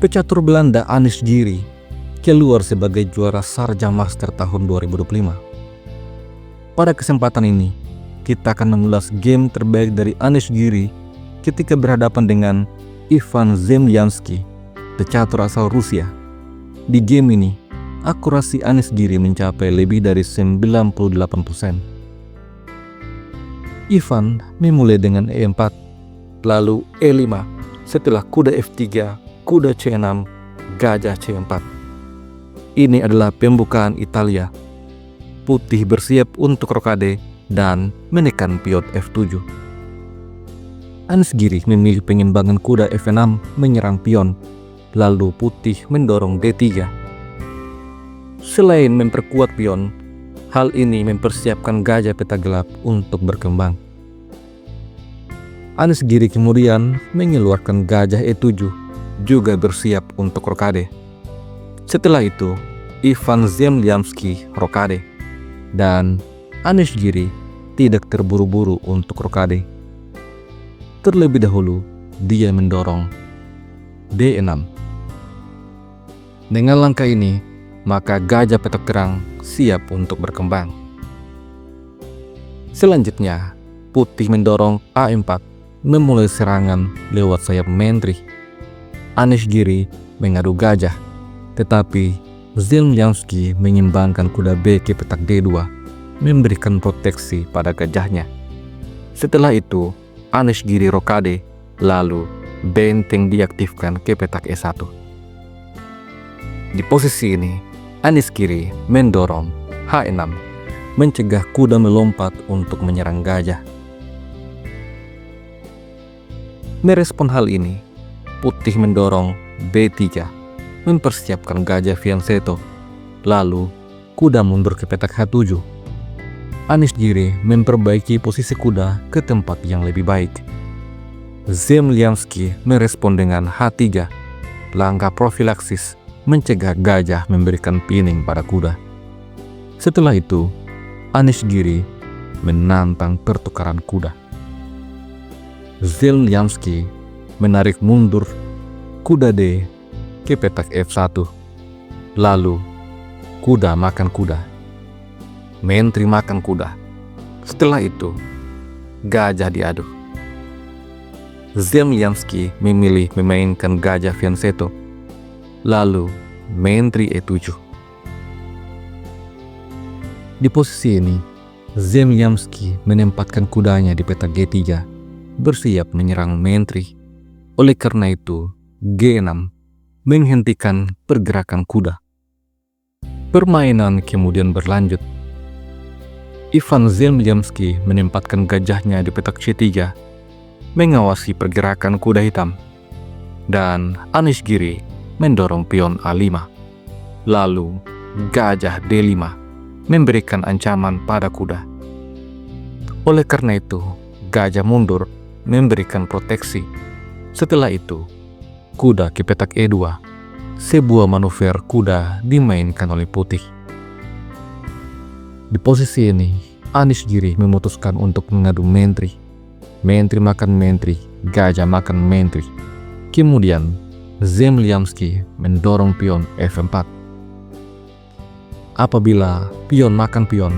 Pecatur Belanda Anish Giri keluar sebagai juara Sharjah Master tahun 2025. Pada kesempatan ini, kita akan mengulas game terbaik dari Anish Giri ketika berhadapan dengan Ivan Zemlyansky, pecatur asal Rusia. Di game ini, akurasi Anish Giri mencapai lebih dari 98%. Ivan memulai dengan E4, lalu E5, setelah kuda F3, kuda C6, gajah C4. Ini adalah pembukaan Italia. Putih bersiap untuk rokade dan menekan pion F7. Anish Giri memilih pengimbangan kuda F6 menyerang pion, lalu putih mendorong D3. Selain memperkuat pion, hal ini mempersiapkan gajah peta gelap untuk berkembang. Anish Giri kemudian mengeluarkan gajah E7, juga bersiap untuk rokade. Setelah itu, Ivan Zemlyansky rokade, dan Anish Giri tidak terburu-buru untuk rokade. Terlebih dahulu, dia mendorong D6. Dengan langkah ini, maka gajah petak terang siap untuk berkembang. Selanjutnya, putih mendorong A4, memulai serangan lewat sayap menteri. Anish Giri mengadu gajah, tetapi Zemlyansky mengimbangkan kuda B ke petak D2, memberikan proteksi pada gajahnya. Setelah itu, Anish Giri rokade, lalu benteng diaktifkan ke petak E1. Di posisi ini, Anish Giri mendorong H6, mencegah kuda melompat untuk menyerang gajah. Merespon hal ini, putih mendorong B3, mempersiapkan gajah fianchetto, lalu kuda mundur ke petak H7. Anish Giri memperbaiki posisi kuda ke tempat yang lebih baik. Zemlyansky merespon dengan H3, langkah profilaksis mencegah gajah memberikan pining pada kuda. Setelah itu, Anish Giri menantang pertukaran kuda. Zemlyansky menarik mundur kuda D ke petak F1, lalu kuda makan kuda, menteri makan kuda. Setelah itu, gajah diadu. Zemlyansky memilih memainkan gajah fianchetto, lalu menteri E7. Di posisi ini, Zemlyansky menempatkan kudanya di petak G3, bersiap menyerang menteri. Oleh karena itu, G6 menghentikan pergerakan kuda. Permainan kemudian berlanjut. Ivan Zemlyansky menempatkan gajahnya di petak C3, mengawasi pergerakan kuda hitam, dan Anish Giri mendorong pion A5. Lalu gajah D5 memberikan ancaman pada kuda. Oleh karena itu, gajah mundur memberikan proteksi. Setelah itu, kuda ke petak E2, sebuah manuver kuda dimainkan oleh putih. Di posisi ini, Anish Giri memutuskan untuk mengadu menteri. Menteri makan menteri, gajah makan menteri. Kemudian, Zemlyansky mendorong pion F4. Apabila pion makan pion,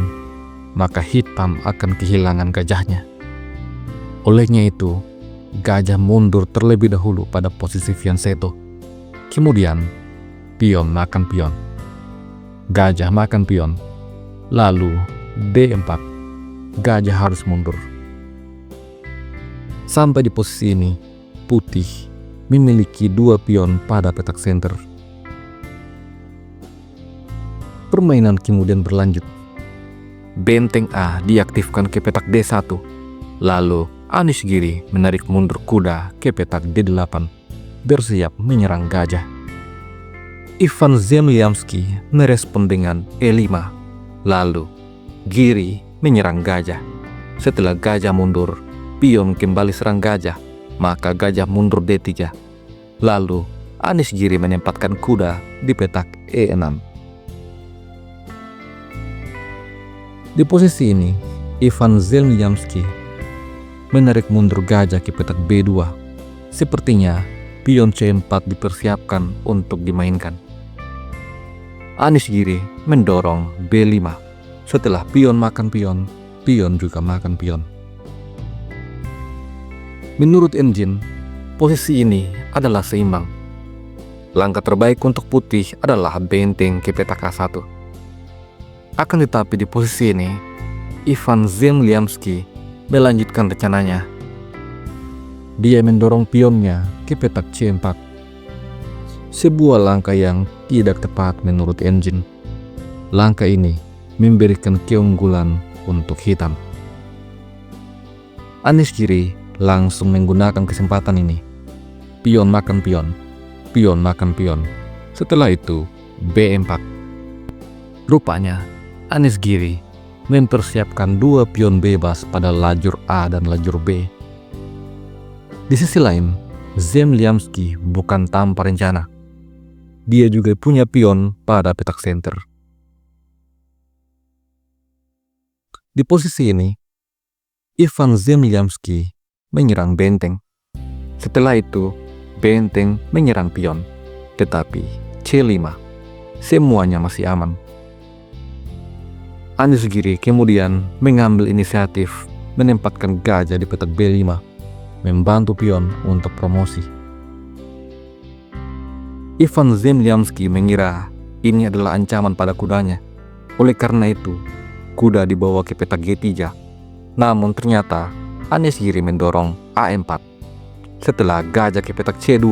maka hitam akan kehilangan gajahnya. Olehnya itu, gajah mundur terlebih dahulu pada posisi fianchetto. Kemudian, pion makan pion, gajah makan pion, lalu D4, gajah harus mundur. Sampai di posisi ini, putih memiliki 2 pion pada petak center. Permainan kemudian berlanjut. Benteng A diaktifkan ke petak D1, lalu Anish Giri menarik mundur kuda ke petak D8, bersiap menyerang gajah. Ivan Zemlyansky merespon dengan E5, lalu Giri menyerang gajah. Setelah gajah mundur, pion kembali serang gajah, maka gajah mundur D3. Lalu Anish Giri menempatkan kuda di petak E6. Di posisi ini, Ivan Zemlyansky menarik mundur gajah ke petak B2. Sepertinya pion C4 dipersiapkan untuk dimainkan. Anish Giri mendorong B5. Setelah pion makan pion, pion juga makan pion. Menurut engine, posisi ini adalah seimbang. Langkah terbaik untuk putih adalah benteng ke petak A1. Akan tetapi di posisi ini, Ivan Zemliansky melanjutkan rencananya. Dia mendorong pionnya ke petak C4. Sebuah langkah yang tidak tepat menurut engine. Langkah ini memberikan keunggulan untuk hitam. Anish Giri langsung menggunakan kesempatan ini. Pion makan pion, pion makan pion. Setelah itu B4. Rupanya Anish Giri mempersiapkan dua pion bebas pada lajur A dan lajur B. Di sisi lain, Zemliansky bukan tanpa rencana. Dia juga punya pion pada petak center. Di posisi ini, Ivan Zemliansky menyerang benteng. Setelah itu, benteng menyerang pion. Tetapi C5, semuanya masih aman. Anish Giri kemudian mengambil inisiatif menempatkan gajah di petak B5, membantu pion untuk promosi. Ivan Zemliansky mengira ini adalah ancaman pada kudanya. Oleh karena itu, kuda dibawa ke petak G3. Namun ternyata Anish Giri mendorong A4. Setelah gajah ke petak C2,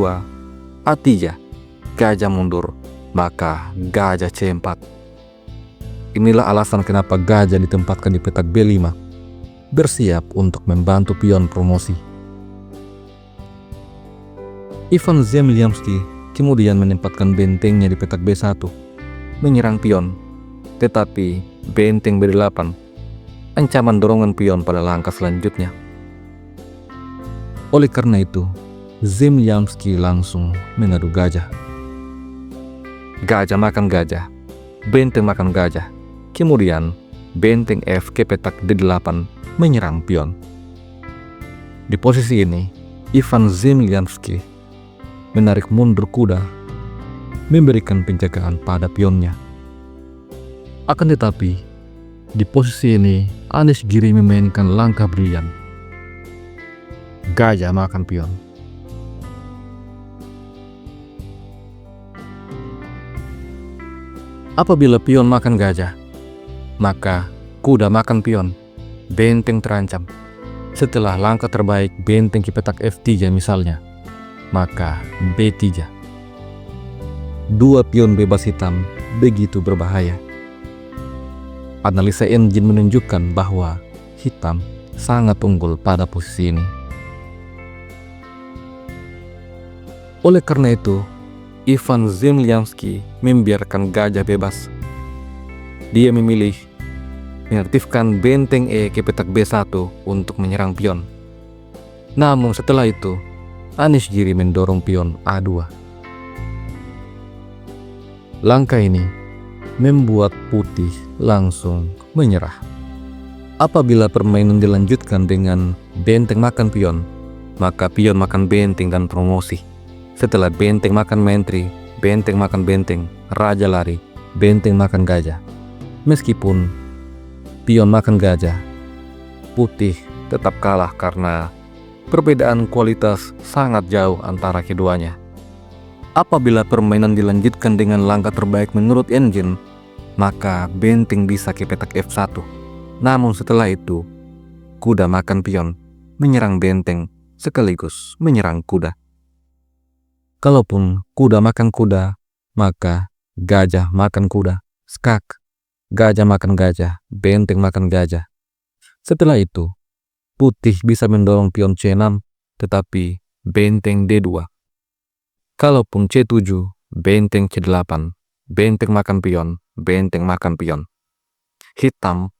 A3, gajah mundur, maka gajah C4. Inilah alasan kenapa gajah ditempatkan di petak B5, bersiap untuk membantu pion promosi. Ivan Zemliansky kemudian menempatkan bentengnya di petak B1, menyerang pion. Tetapi benteng B8, ancaman dorongan pion pada langkah selanjutnya. Oleh karena itu, Zemliansky langsung mengadu gajah. Gajah makan gajah, benteng makan gajah. Kemudian benteng F ke petak D8 menyerang pion. Di posisi ini, Ivan Zemliansky menarik mundur kuda, memberikan penjagaan pada pionnya. Akan tetapi, di posisi ini Anish Giri memainkan langkah brilian. Gajah makan pion. Apabila pion makan gajah, maka kuda makan pion. Benteng terancam. Setelah langkah terbaik benteng ke petak F3 misalnya, maka B3. Dua pion bebas hitam begitu berbahaya. Analisa engine menunjukkan bahwa hitam sangat unggul pada posisi ini. Oleh karena itu, Ivan Zemliansky membiarkan gajah bebas. Dia memilih menertibkan benteng E ke petak B1 untuk menyerang pion. Namun setelah itu, Anish Giri mendorong pion A2. Langkah ini membuat putih langsung menyerah. Apabila permainan dilanjutkan dengan benteng makan pion, maka pion makan benteng dan promosi. Setelah benteng makan menteri, benteng makan benteng, raja lari, benteng makan gajah. Meskipun pion makan gajah, putih tetap kalah karena perbedaan kualitas sangat jauh antara keduanya. Apabila permainan dilanjutkan dengan langkah terbaik menurut engine, maka benteng bisa ke petak F1. Namun setelah itu, kuda makan pion, menyerang benteng, sekaligus menyerang kuda. Kalaupun kuda makan kuda, maka gajah makan kuda, skak. Gajah makan gajah, benteng makan gajah. Setelah itu, putih bisa mendorong pion C6, tetapi benteng D2. Kalaupun C7, benteng C8, benteng makan pion, benteng makan pion. Hitam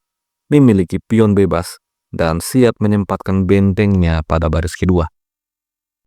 memiliki pion bebas dan siap menempatkan bentengnya pada baris kedua.